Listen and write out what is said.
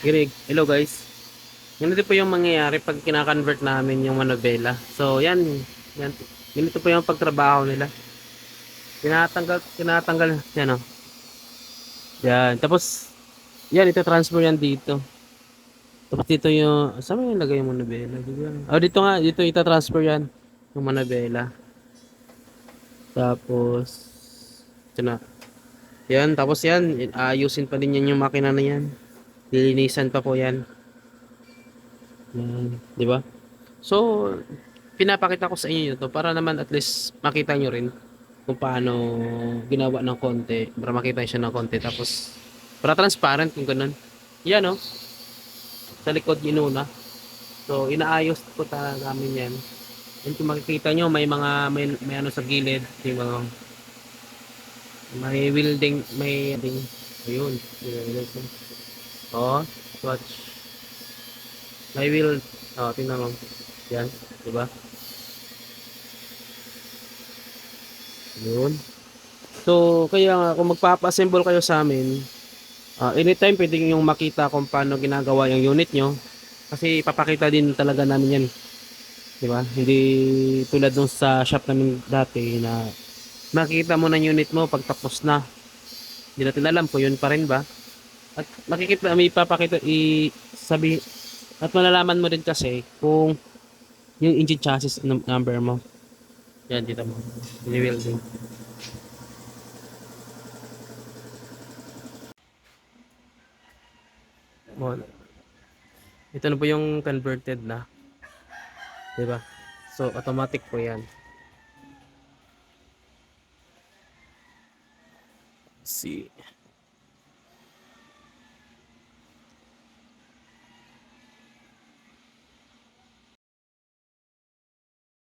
Hello guys. Ganito po yung mangyayari pag kina-convert namin yung manobela. So yan. Ganito po yung pagtrabaho nila. Tinatanggal, yan o. Yan. Tapos, yan, ito transfer yan dito. Tapos dito yung, saan mo yung lagay yung manobela? Dito nga, dito ita-transfer yan. Yung manobela. Tapos, ito na. Yan, tapos yan, ayusin pa din yan yung makina na yan. Lilinisan pa po yan. Yan, di ba? So, pinapakita ko sa inyo to para naman at least makita nyo rin kung paano ginawa ng konti para makita nyo siya ng konti tapos para transparent kung ganun yan no sa likod inuna so inaayos ko talaga namin yan and kung makikita nyo may ano sa gilid may mga may welding may ding ayun oh watch may wheel oh tingnan mo yan diba yun. So, kaya nga, kung magpapa-assemble kayo sa amin, anytime pwede yung makita kung paano ginagawa yung unit nyo. Kasi ipapakita din talaga namin yan. Di ba? Hindi tulad nung sa shop namin dati na makikita mo na yung unit mo pag tapos na. Hindi natin alam kung yun pa rin ba. At makikita, may ipapakita, sabi, at malalaman mo din kasi kung yung engine chassis number mo. Yan, dito mo. Ini-welding. Ito na po yung converted na. 'Di ba? So automatic po 'yan. See.